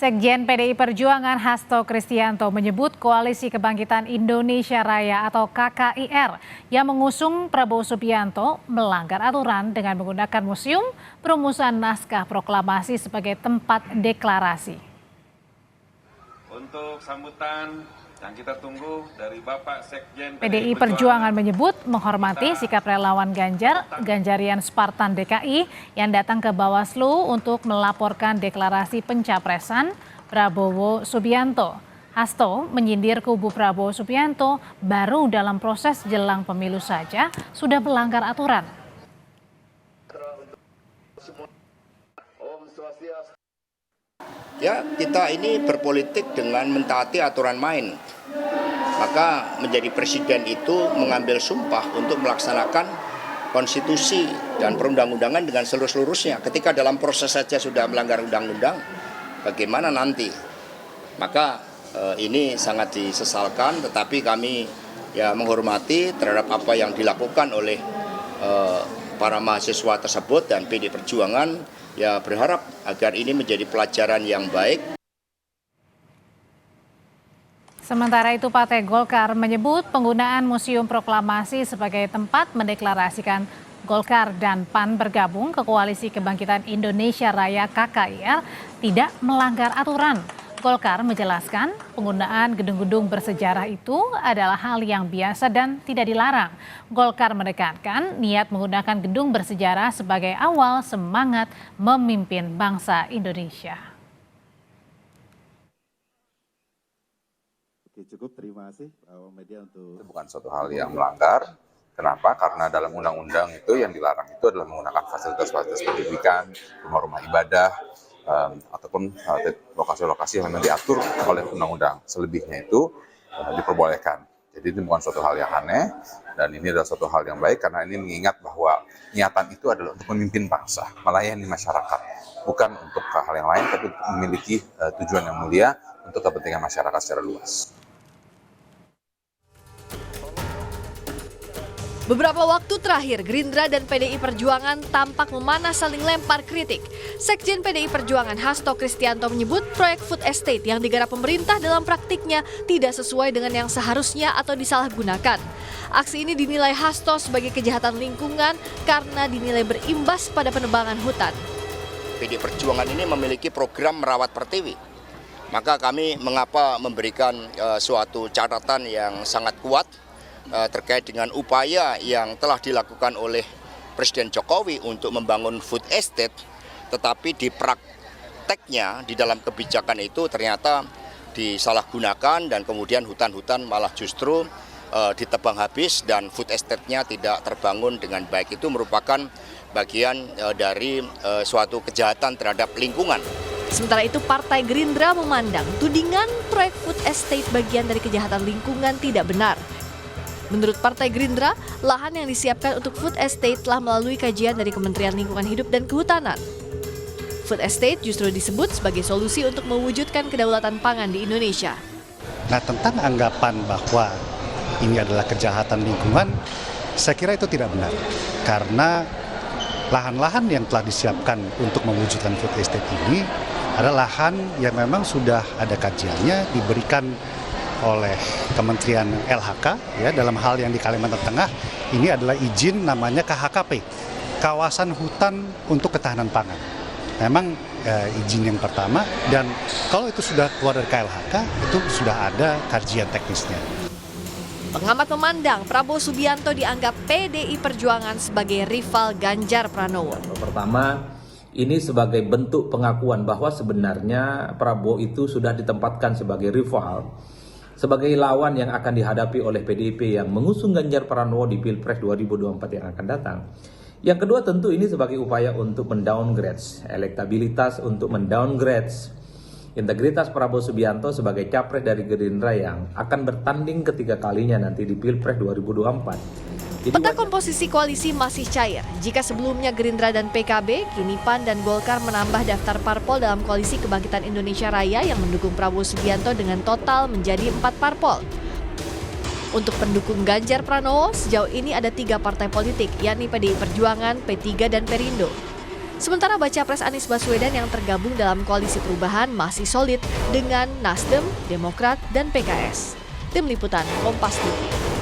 Sekjen PDI Perjuangan Hasto Kristianto menyebut Koalisi Kebangkitan Indonesia Raya atau KKIR yang mengusung Prabowo Subianto melanggar aturan dengan menggunakan museum perumusan naskah proklamasi sebagai tempat deklarasi. Untuk sambutan yang kita tunggu dari Bapak Sekjen PDI Perjuangan menyebut menghormati sikap relawan Ganjarian Spartan DKI yang datang ke Bawaslu untuk melaporkan deklarasi pencapresan Prabowo Subianto. Hasto menyindir kubu Prabowo Subianto baru dalam proses jelang pemilu saja sudah melanggar aturan. Ya, kita ini berpolitik dengan mentaati aturan main. Maka menjadi presiden itu mengambil sumpah untuk melaksanakan konstitusi dan perundang-undangan dengan seluruh-seluruhnya. Ketika dalam proses saja sudah melanggar undang-undang, bagaimana nanti? Maka ini sangat disesalkan, tetapi kami ya menghormati terhadap apa yang dilakukan oleh para mahasiswa tersebut, dan PDI Perjuangan ya berharap agar ini menjadi pelajaran yang baik. Sementara itu Partai Golkar menyebut penggunaan Museum Proklamasi sebagai tempat mendeklarasikan Golkar dan PAN bergabung ke Koalisi Kebangkitan Indonesia Raya KKIR tidak melanggar aturan. Golkar menjelaskan penggunaan gedung-gedung bersejarah itu adalah hal yang biasa dan tidak dilarang. Golkar menekankan niat menggunakan gedung bersejarah sebagai awal semangat memimpin bangsa Indonesia. Cukup, terima kasih media untuk... Itu bukan suatu hal yang melanggar. Kenapa? Karena dalam undang-undang itu yang dilarang itu adalah menggunakan fasilitas-fasilitas pendidikan, rumah-rumah ibadah, ataupun lokasi-lokasi yang memang diatur oleh undang-undang. Selebihnya itu diperbolehkan. Jadi ini bukan suatu hal yang aneh, dan ini adalah suatu hal yang baik karena ini mengingat bahwa niatan itu adalah untuk memimpin bangsa, melayani masyarakat. Bukan untuk hal yang lain, tapi memiliki tujuan yang mulia untuk kepentingan masyarakat secara luas. Beberapa waktu terakhir, Gerindra dan PDI Perjuangan tampak memanas saling lempar kritik. Sekjen PDI Perjuangan Hasto Kristianto menyebut proyek food estate yang digarap pemerintah dalam praktiknya tidak sesuai dengan yang seharusnya atau disalahgunakan. Aksi ini dinilai Hasto sebagai kejahatan lingkungan karena dinilai berimbas pada penebangan hutan. PDI Perjuangan ini memiliki program merawat pertiwi. Maka kami mengapa memberikan suatu catatan yang sangat kuat terkait dengan upaya yang telah dilakukan oleh Presiden Jokowi untuk membangun food estate, tetapi di prakteknya di dalam kebijakan itu ternyata disalahgunakan dan kemudian hutan-hutan malah justru ditebang habis dan food estate-nya tidak terbangun dengan baik. Itu merupakan bagian dari suatu kejahatan terhadap lingkungan. Sementara itu Partai Gerindra memandang tudingan proyek food estate bagian dari kejahatan lingkungan tidak benar. Menurut Partai Gerindra, lahan yang disiapkan untuk food estate telah melalui kajian dari Kementerian Lingkungan Hidup dan Kehutanan. Food estate justru disebut sebagai solusi untuk mewujudkan kedaulatan pangan di Indonesia. Nah, tentang anggapan bahwa ini adalah kejahatan lingkungan, saya kira itu tidak benar. Karena lahan-lahan yang telah disiapkan untuk mewujudkan food estate ini adalah lahan yang memang sudah ada kajiannya, diberikan oleh Kementerian LHK ya, dalam hal yang di Kalimantan Tengah ini adalah izin namanya KHKP, Kawasan Hutan untuk Ketahanan Pangan. Memang izin yang pertama, dan kalau itu sudah keluar dari KLHK itu sudah ada kajian teknisnya. Pengamat memandang Prabowo Subianto dianggap PDI Perjuangan sebagai rival Ganjar Pranowo. Pertama, ini sebagai bentuk pengakuan bahwa sebenarnya Prabowo itu sudah ditempatkan sebagai rival, sebagai lawan yang akan dihadapi oleh PDIP yang mengusung Ganjar Pranowo di Pilpres 2024 yang akan datang. Yang kedua, tentu ini sebagai upaya untuk mendowngrade elektabilitas, untuk mendowngrade integritas Prabowo Subianto sebagai capres dari Gerindra yang akan bertanding ketiga kalinya nanti di Pilpres 2024. Peta komposisi koalisi masih cair. Jika sebelumnya Gerindra dan PKB, kini PAN dan Golkar menambah daftar parpol dalam Koalisi Kebangkitan Indonesia Raya yang mendukung Prabowo Subianto dengan total menjadi 4 parpol. Untuk pendukung Ganjar Pranowo, sejauh ini ada 3 partai politik, yakni PDI Perjuangan, P3, dan Perindo. Sementara baca pres Anies Baswedan yang tergabung dalam koalisi perubahan masih solid dengan Nasdem, Demokrat, dan PKS. Tim Liputan, Kompas TV.